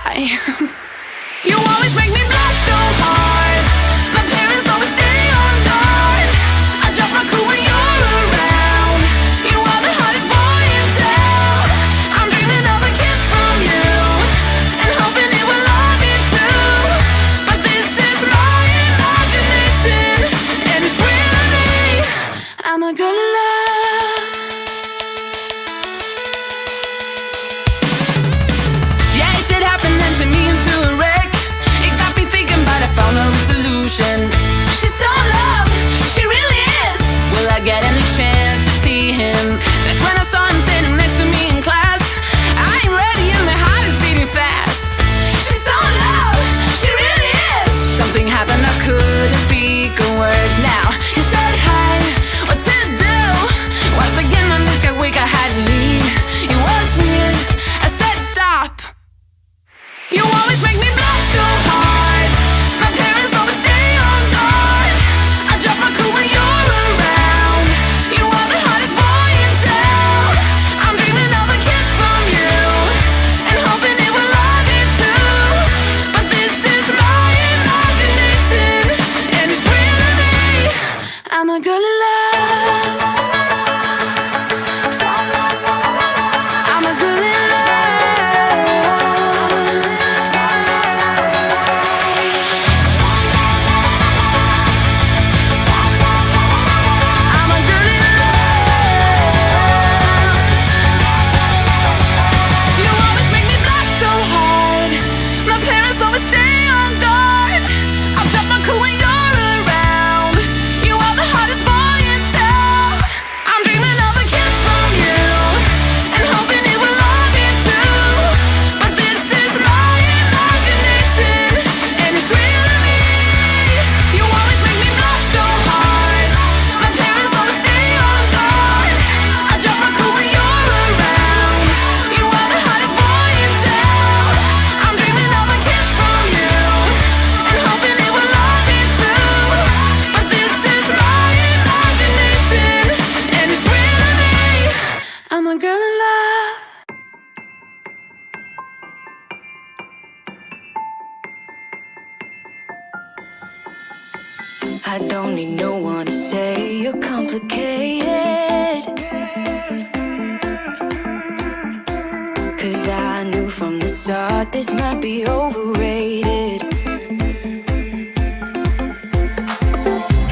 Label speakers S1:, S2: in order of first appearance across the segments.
S1: lie. You always make me blush so hard. My parents always stay on guard. I drop my cool when you're around. You are the hottest boy in town. I'm dreaming of a kiss from you and hoping it will love me too. But this is my imagination and it's real to me. I'm a girl in love. Yeah, it did happen then to me into a wreck. It got me thinking, but I found no solution. She's so in love, she really is. Will I get any chance to see him? That's when I saw him sitting next to me in class. I ain't ready and my heart is beating fast. She's so in love, she really is. Something happened, I couldn't speak a word. Now he said hi, what to do? Once again I missed that week I had to leave. It was weird, I said stop. You always make me blush so hard. My parents always stay on guard. I drop my cool when you're around. You are the hottest boy in town. I'm dreaming of a kiss from you and hoping it will love me too. But this is my imagination and it's real to me. I'm a girl in love. I'm a girl in love. I'm a girl in love. You always make me blush so hard. My parents always stay on guard. I'll drop my cool when you're around. You are the hottest boy in town. I'm dreaming of a kiss from you and hoping it will love me too. But this is my imagination and it's real to me. You always make me blush so hard. My parents always stay on guard. I drop my cool when you're around. You are the hottest boy in town. I'm dreaming of a kiss from you and hoping it will love me too. But this is my imagination and it's real to me. I'm a girl in love.
S2: I don't need no one to say you're complicated. 'Cause I knew from the start this might be overrated.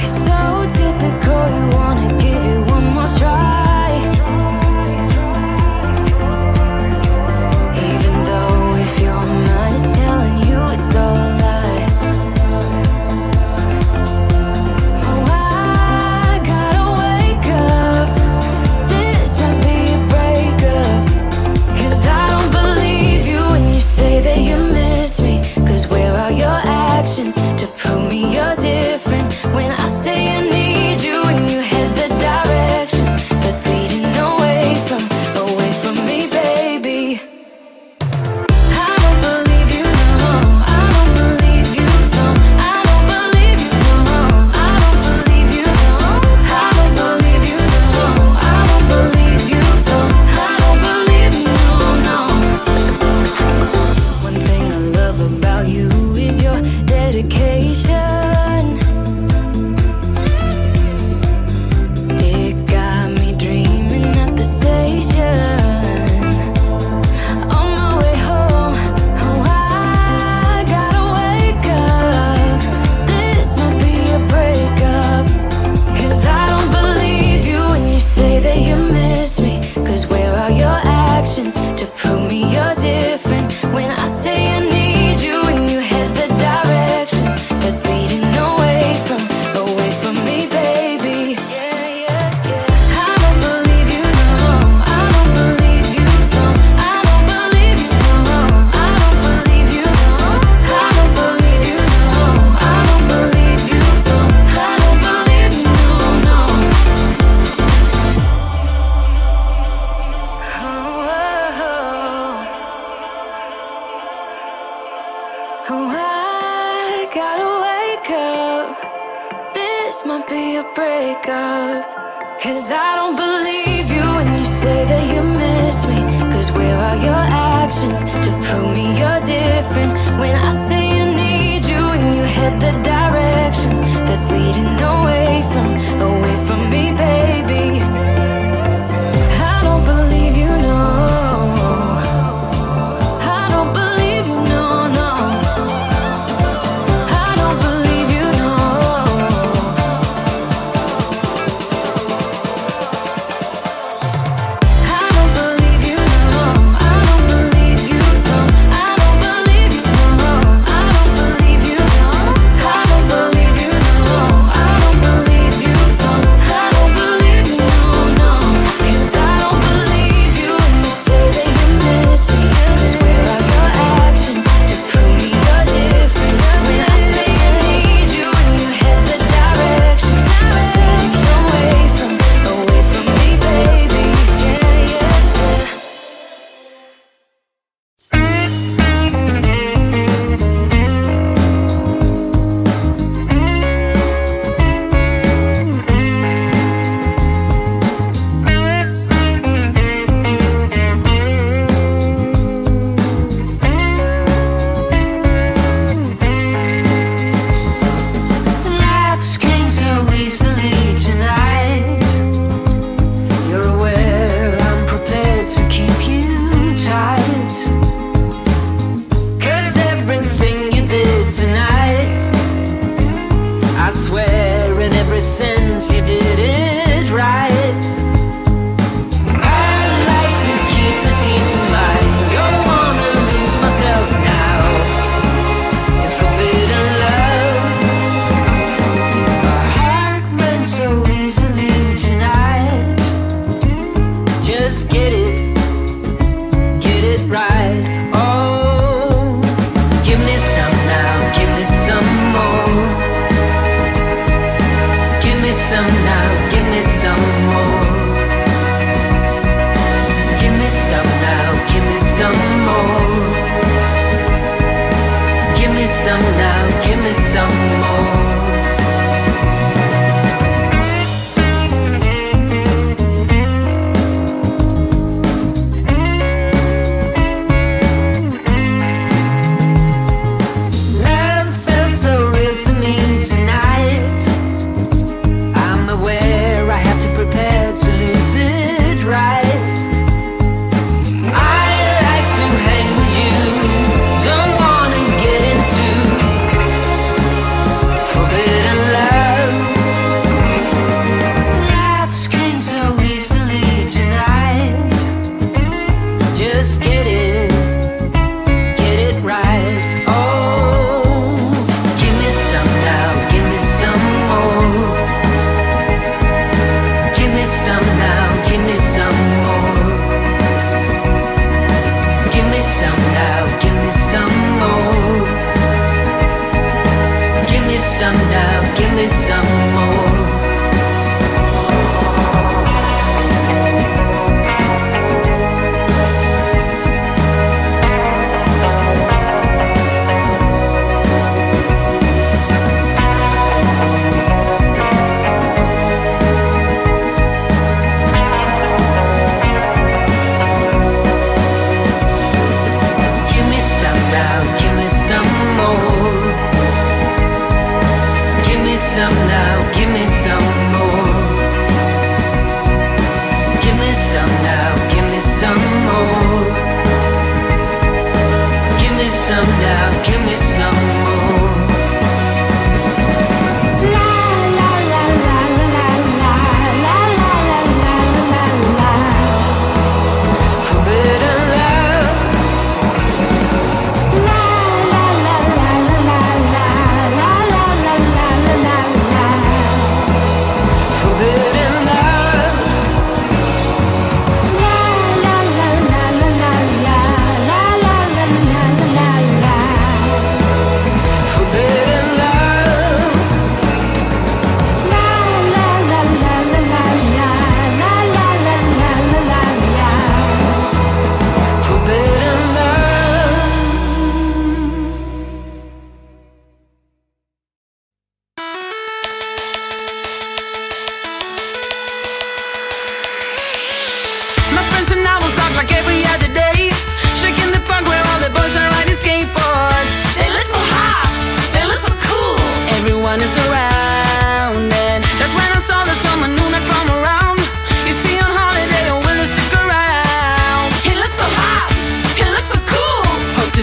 S2: It's so typical, you wanna give it one more try. Even though if your mind is telling you it's all a lie. Oh, I gotta wake up. This might be a breakup. 'Cause I don't believe you when you say that you miss me. 'Cause where are your actions to prove me you're different? When I say I need you and you head the direction that's leading away from me, baby. I don't believe you, no. I don't believe you, no. I don't believe you, no. I don't believe you, no. I don't believe you, no. I don't believe you, no. I don't believe you, no. One thing I love about you is your dedication. It got me dreaming at the station. On my way home, oh, I gotta wake up. This might be a breakup. 'Cause I don't believe you when you say that you miss me. 'Cause where are your actions to prove me you're different? When I say I need you and you head the direction that's leading away from me, baby. Yeah, yeah, yeah. I don't believe you, no. I don't believe you, no. I don't believe you, no. I don't believe you, no. I don't believe you, no. I don't believe you, no. I don't believe you, no. Oh, I gotta wake up. This might be a breakup. 'Cause I don't believe you when you say that you miss me. 'Cause where are your actions? actions to prove me you're different. When I say I need you and you head the direction that's leading away from me, baby. I don't believe you, no. I don't believe you, no, no. I don't believe you, no. I don't believe you, no. I don't believe you, no. I don't believe you, no. I don't believe you, no. I don't believe you, no. I don't believe you, no. I don't believe you, no.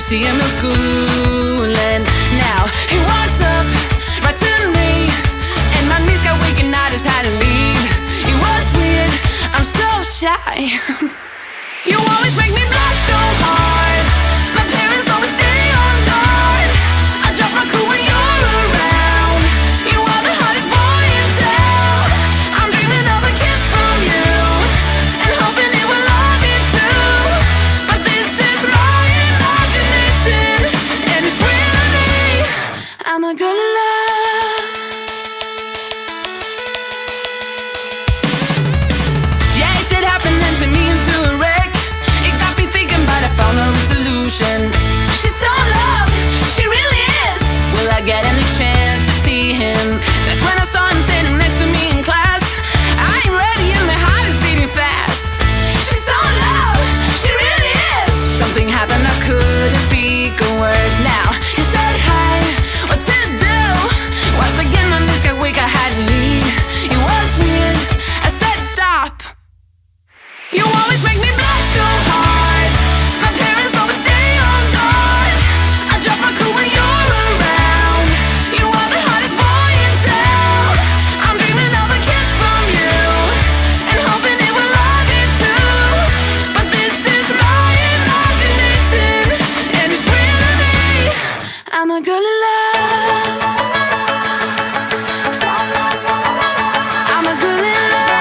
S1: see him in school, and now he walked up right to me, and my knees got weak and I just had to leave. It was weird, I'm so shy. You always make me blush so hard. My parents always stay on guard. I drop my cool when you're around. You are the hottest boy in town. I'm dreaming of a kiss from you and hoping it will love me too. But this is my imagination, and it's really I'm a girl in love. Yeah, it did happen then to me into a wreck. It got me thinking, but I found a solution. She's so in love, she really is. Will I get any chance to see him? That's when I saw him standing next to me in class. I ain't ready and my heart is beating fast. She's so in love, she really is. Something happened, I couldn't speak a word. Now he said hi, what to do? Once again my knees got weak, I had to leave. It was weird, I said stop. You always make me blush so hard. My parents always stay on guard. I drop my cool when you're around. You are the hottest boy in town. I'm dreaming of a kiss from you and hoping it will love me too. But this is my imagination, and it's really me. I'm a girl in love. I'm a girl in love.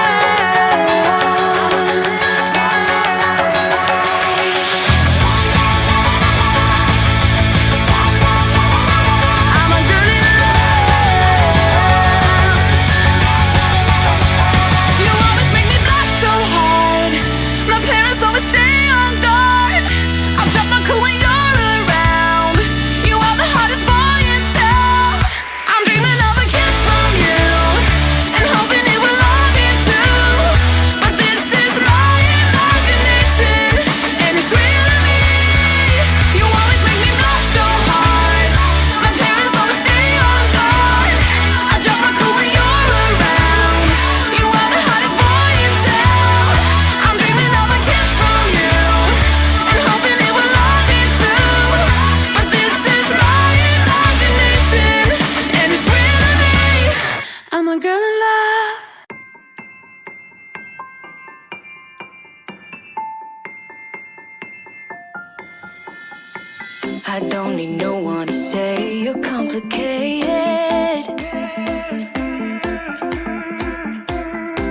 S1: I'm a girl in love. You always make me blush so hard. My parents always stay on guard. I'll drop my cool when you're around. You are the hottest boy in town. I'm dreaming of a kiss from you and hoping it will love me too. But this is my imagination, and it's really me. You always make me blush so hard. My parents always stay on guard. I drop my cool when you're around. You are the hottest boy in town. I'm dreaming of a kiss from you and hoping it will love me too. But this is my imagination, and it's really me. I'm a girl in love.
S2: I don't need no one to say you're complicated.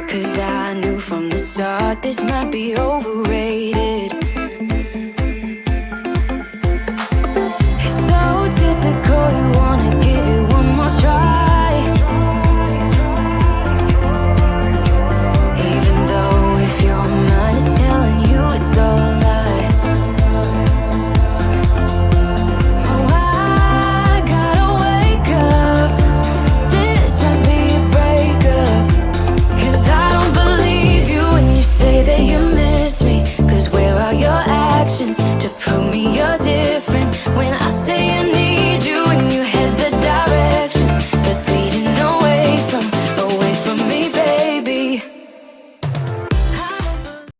S2: 'Cause I knew from the start this might be overrated.